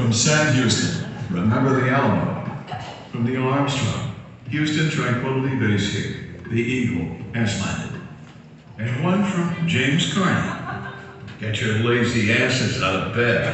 From Sam Houston, Remember the Alamo. From Neil Armstrong, Houston Tranquility Base here. The Eagle has landed. And one from James Carney. Get your lazy asses out of bed.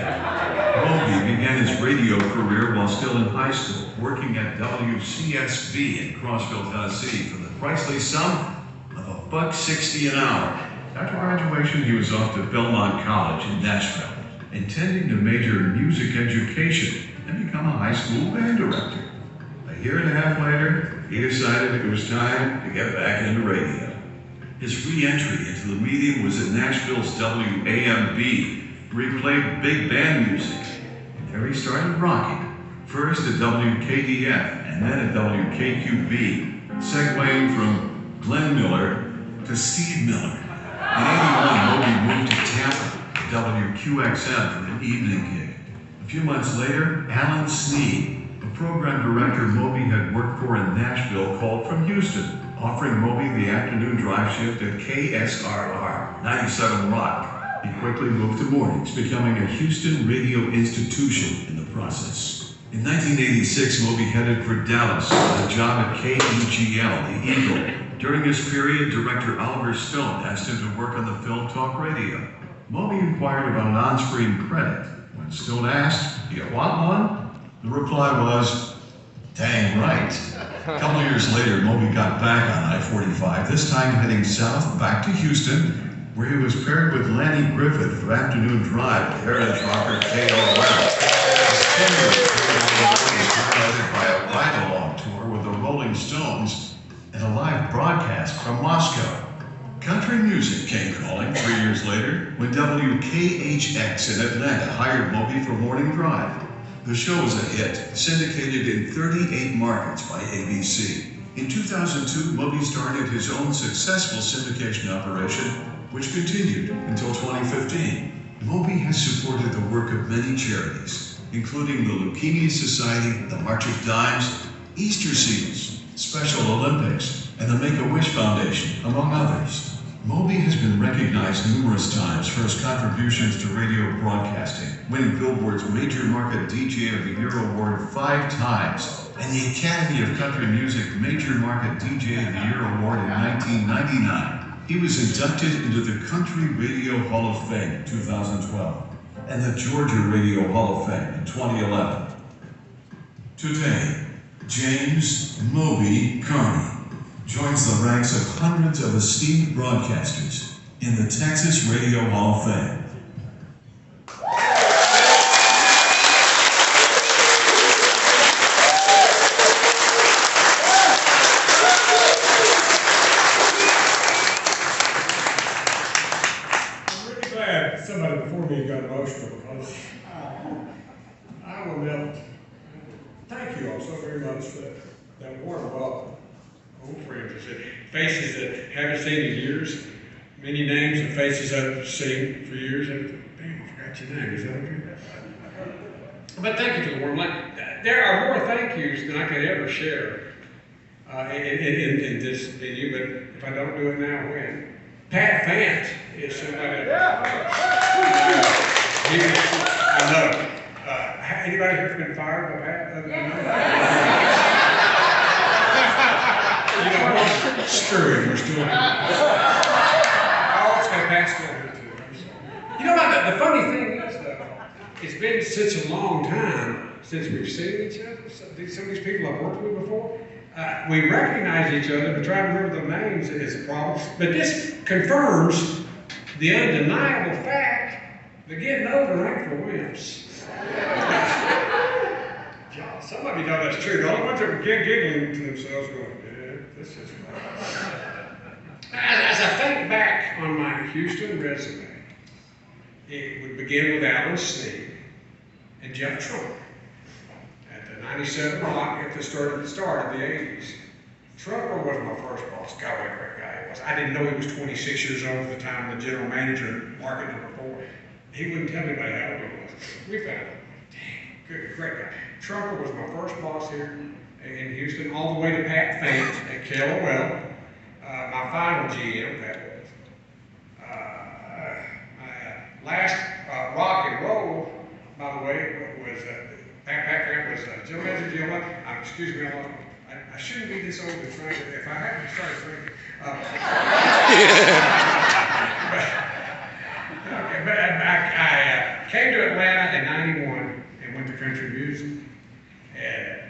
Moby began his radio career while still in high school, working at WCSB in Crossville, Tennessee, for the pricely sum of $1.60 an hour. After graduation, he was off to Belmont College in Nashville, intending to major in music education and become a high school band director. A year and a half later, he decided it was time to get back into radio. His re-entry into the medium was at Nashville's WAMB, where he played big band music. There he started rocking, first at WKDF and then at WKQB, segueing from Glenn Miller to Steve Miller. In '81, Moby moved to Tampa, WQXM, for an evening gig. A few months later, Alan Sneed, a program director Moby had worked for in Nashville, called from Houston, offering Moby the afternoon drive shift at KSRR 97 Rock. He quickly moved to mornings, becoming a Houston radio institution in the process. In 1986, Moby headed for Dallas with a job at KEGL, the Eagle. During this period, director Oliver Stone asked him to work on the film Talk Radio. Moby inquired about an on-screen credit. When Stone asked, "Do you want one?" the reply was, "Dang right." A couple years later, Moby got back on I-45, this time heading south back to Houston, where he was paired with Lanny Griffith for afternoon drive with heritage rocker KOL. His tenure with KOL was highlighted by a ride-along tour with the Rolling Stones and a live broadcast from Moscow. Country music came calling 3 years later when WKHX in Atlanta hired Moby for morning drive. The show was a hit, syndicated in 38 markets by ABC. In 2002, Moby started his own successful syndication operation, which continued until 2015. Moby has supported the work of many charities, including the Leukemia Society, the March of Dimes, Easter Seals, Special Olympics, and the Make-A-Wish Foundation, among others. Moby has been recognized numerous times for his contributions to radio broadcasting, winning Billboard's Major Market DJ of the Year award 5 times, and the Academy of Country Music Major Market DJ of the Year award in 1999. He was inducted into the Country Radio Hall of Fame in 2012 and the Georgia Radio Hall of Fame in 2011. Today, James Moby Carney joins the ranks of hundreds of esteemed broadcasters in the Texas Radio Hall of Fame. I'm really glad somebody before me got emotional because I will never. Thank you all so very much for that warm welcome. Old friends, I said, faces that haven't seen in years, many names and faces I've seen for years. And damn, I forgot your name. Is that okay? But thank you for the warm welcome. There are more thank yous than I could ever share in this venue, but if I don't do it now, when? Pat Fant is somebody that I know. Anybody here's been fired by Pat? Other than that? You know, screw it, we're still here. Oh, it's got Pat still here too. You know what, the funny thing is though, it's been such a long time since we've seen each other. Some of these people I've worked with before, we recognize each other, but trying to remember their names is a problem. But this confirms the undeniable fact that getting older ain't for wimps. Some of you know that's true. The only ones that were giggling to themselves going, yeah, this is right. As I think back on my Houston resume, it would begin with Alan Sneed and Jeff Trump at the 97 Rock at the start of the 80s. Trump was my first boss. God, what a great guy he was. I didn't know he was 26 years old at the time, the general manager at market number 4. He wouldn't tell anybody how old he was. We found out. Dang, good, great guy. Trumper was my first boss here in Houston, all the way to Pat Fant at KOL. My final GM, Pat was. My last rock and roll, by the way, was background was Joe Major Gilma. Excuse me, I shouldn't be this old to drink. If I hadn't started drinking. But I came to Atlanta in '91 and went to country music. And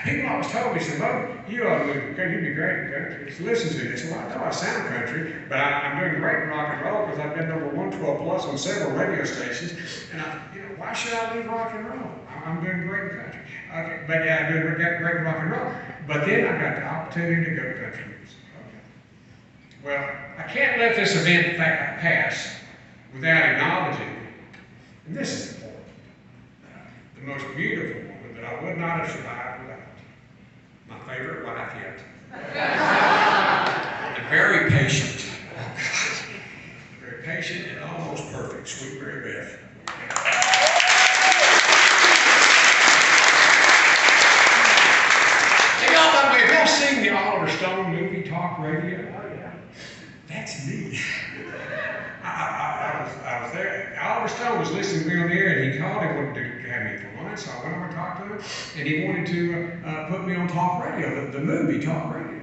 people always told me, said, "Moby, you ought to move to country. You'd be great in country. Just listen to you." I said, "Well, I know I sound country, but I'm doing great in rock and roll because I've been over 112 plus on several radio stations. And why should I leave rock and roll? I'm doing great in country." Okay, but yeah, I'm doing great in rock and roll. But then I got the opportunity to go to country music. Okay. Well, I can't let this event pass without acknowledging, and this is important, the most beautiful woman that I would not have survived without. My favorite wife yet. And very patient. Oh, God. Very patient and almost perfect. Sweet Mary Beth. Hey, y'all, by the way, have y'all seen the Oliver Stone movie Talk Radio? That's me. I was there. Oliver Stone was listening to me on the air, and he called and wanted to have me for lunch, so I went over and talked to him, and he wanted to put me on Talk Radio, the movie Talk Radio.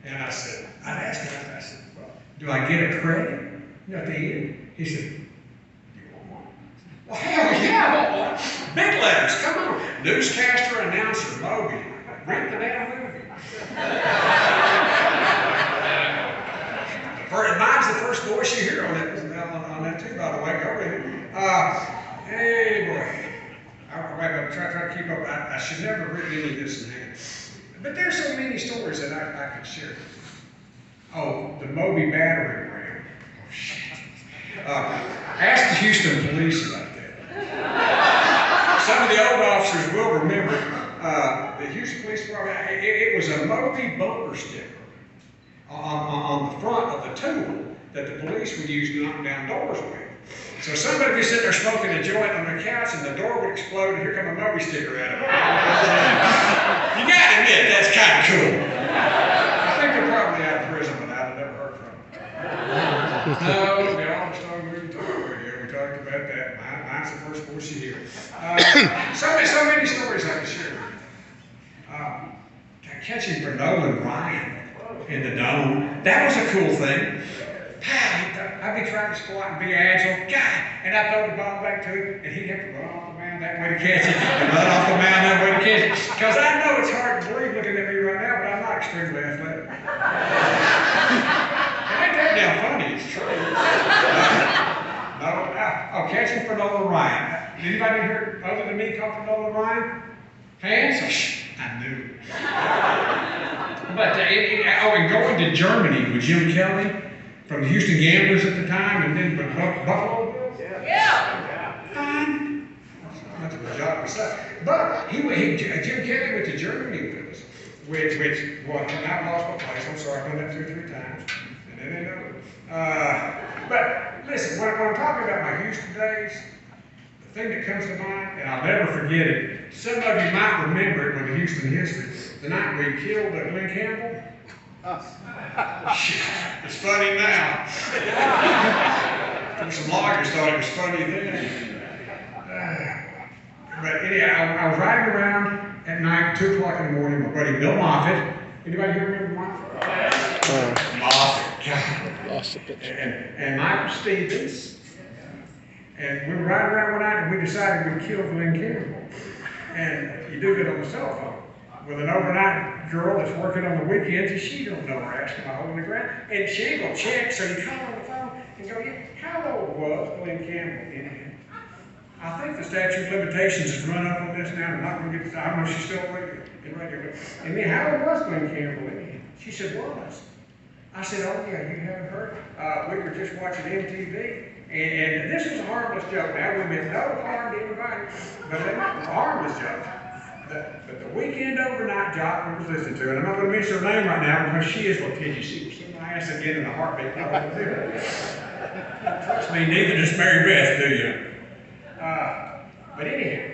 And I said, I'd asked him, I said, "Well, do I get a credit at the end?" He said, "You want one?" Well, hell yeah, I want one. Big letters, come on. Newscaster, announcer, Moby. Read the damn movie. Mine's the first voice you hear on that too, by the way. Go ahead. Hey, boy. I'm trying to keep up. I should never have written any of this in hand. But there's so many stories that I could share. Oh, the Moby battering ram. Oh, shit. Ask the Houston police about that. Some of the old officers will remember the Houston Police Department. It was a Moby bumper sticker on the front of the tool that the police would use to knock down doors with. So somebody would be sitting there smoking a joint on their couch and the door would explode and here come a Moby sticker out of it. You gotta admit, that's kind of cool. I think they're probably out of prison, but I've never heard from them. No, the Oliver Stone movie Talk Radio, we talked about that. Mine's the first voice you hear. So many stories I can share. Catching for Nolan Ryan in the dome. That was a cool thing. I'd be trying to squat and be agile. God, and I throw the ball back to him, and he'd have to run off the mound that way to catch it, and run off the mound that way to catch it. Because I know it's hard to believe looking at me right now, but I'm not extremely athletic. It ain't that damn funny, it's true. Catching for Nolan Ryan. Anybody here other than me call for Nolan Ryan? Hands? I knew. But and going to Germany with Jim Kelly from the Houston Gamblers at the time, and then Buffalo Bills. Yeah. Fine. That's a job myself. But Jim Kelly went to Germany with us, which was an outlaw place. I'm sorry, I've done that 2 or 3 times, and then they know it. But listen, when I'm talking about my Houston days, the thing that comes to mind, and I'll never forget it. Some of you might remember it with the Houston history. The night we killed Glenn Campbell. It's funny now. Some lawyers thought it was funny then. But anyhow, I was riding around at night, 2 o'clock in the morning. My buddy Bill Moffitt. Anybody here remember Moffitt? Moffitt. God. Lost a picture. And Michael Stevens. And we were riding around one night and we decided we'd kill Glenn Campbell. And you do it on the cell phone with an overnight girl that's working on the weekends, and she don't know her ass by holding the ground, and she ain't gonna check, so you call on the phone and go, "Yeah, how old was Glenn Campbell in?" I think the statute of limitations has run up on this now. I'm not gonna get. I don't know if she's still in radio. And then how old was Glenn Campbell in? She said, "Was." I said, "Oh yeah, you haven't heard? We were just watching MTV." And this was a harmless joke. Now, we meant no harm to anybody, but it was a harmless joke. But the weekend overnight job we was listening to, and I'm not going to mention her name right now because she is litigious. She was sitting my ass again in a heartbeat. Trust me, neither does Mary Beth, do you? But anyhow,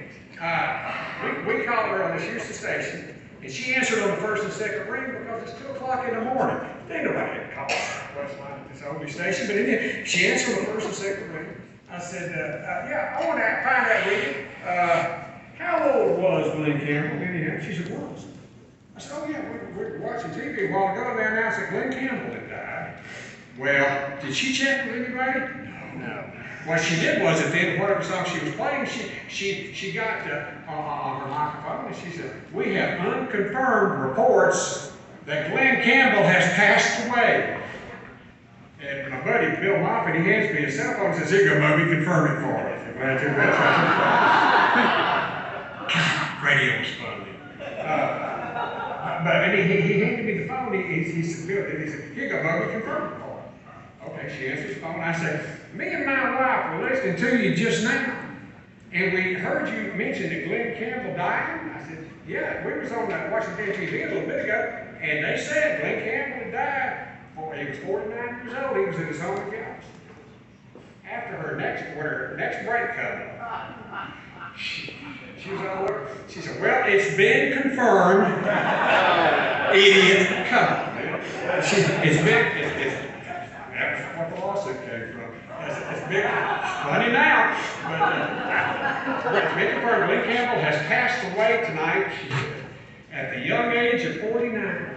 we called her on this Houston station, and she answered on the first and second ring because it's 2 o'clock in the morning. Ain't nobody had called Westline at this Moby station, but anyway, she answered on the first and second ring. I said, "Yeah, I want to find out with you. How was Glenn Campbell anyhow? She said, was. I said, oh yeah, we were watching TV a while ago, and they announced that Glenn Campbell had died. Well, did she check with anybody? No. What she did was at the end of whatever song she was playing, she got on her microphone and she said, we have unconfirmed reports that Glenn Campbell has passed away. And my buddy Bill Moffitt, he hands me his cell phone and says, here you go, Moby, confirm it for us. Glad to, that's right. Radio was funny. But he handed me the phone, he said, Bill, he said, here you go, Moby, confirm it for us. Okay, she answers the phone. I said, me and my wife were listening to you just now, and we heard you mention that Glenn Campbell died. I said, yeah, we was on Washington TV a little bit ago, and they said Glenn Campbell had died. He was 49 years old. He was in his home couch. After her next break come up, she was all over. She said, well, it's been confirmed. Idiot. Come on, man. That's what the lawsuit came from. It's big. It's funny now, but it's been confirmed. Glenn Campbell has passed away tonight, she said, at the young age of 49.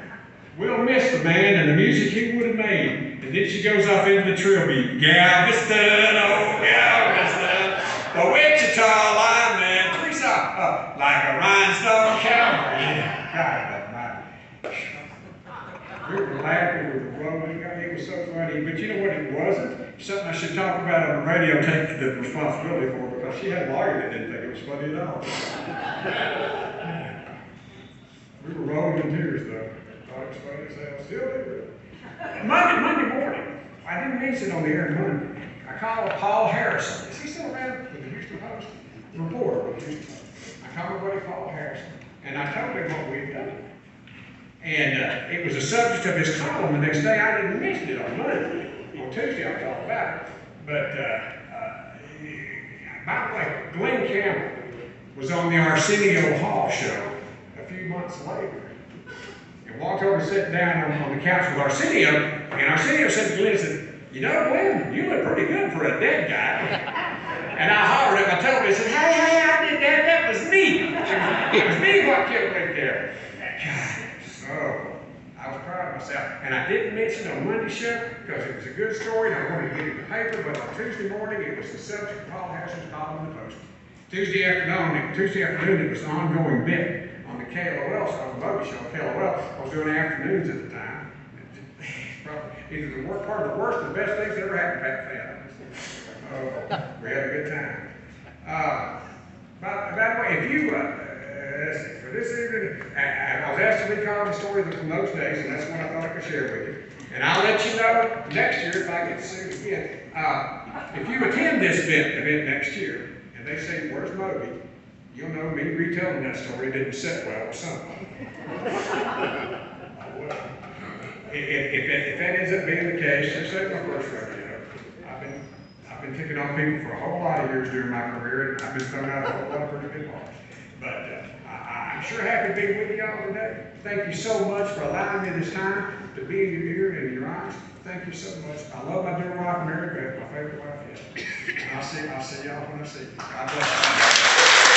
We'll miss the man and the music he would have made. And then she goes off into the trill beat. Galveston, oh Galveston, the Wichita lineman, Teresa, like a rhinestone cowboy. Yeah, God, we were laughing, we were rolling. It was so funny. But you know what it wasn't? Something I should talk about on the radio, take the responsibility for, because she had a lawyer that didn't think it was funny at all. We were rolling in tears, though. I was funny as hell. Still do. Monday morning, I didn't mention on the air Monday. I called Paul Harrison. Is he still around with the Houston Post? Reporter with the Houston Post. I called my buddy Paul Harrison, and I told him what we'd done. And it was the subject of his column the next day. I didn't mention it on Monday. On Tuesday, I'll talk about it. But by the way, Glenn Campbell was on the Arsenio Hall show a few months later. Walked over and sat down on the couch with Arsenio, and Arsenio said to Glenn, said, you know, Glenn, you look pretty good for a dead guy. And I hollered at my television and said, hey, I did that. That was me. It was me what killed Glenn Campbell. God, so I was proud of myself. And I didn't mention it on Monday's show because it was a good story and I wanted to get it in the paper, but on Tuesday morning, it was the subject of Paul Harrison's column in the Post. Tuesday afternoon, it was an ongoing bit. On the KLOL, so on the Moby show, KLOL, I was doing afternoons at the time. Probably either the worst part of the worst or the best things that ever happened to Pat Fat. We had a good time. By the way, if you, for this evening, I was asked to recall the story from those days, and that's one I thought I could share with you. And I'll let you know next year if I get to see it again. If you attend this event next year, and they say, where's Moby? You'll know me retelling that story didn't sit well with somebody. If that ends up being the case, this ain't my first rodeo. I've been picking on people for a whole lot of years during my career, and I've been thrown out a whole lot of pretty good bars. But I'm sure happy to be with y'all today. Thank you so much for allowing me this time to be in your ear and in your eyes. Thank you so much. I love my dear wife, Mary Beth, my favorite wife yet. And I'll see y'all when I see you. God bless you.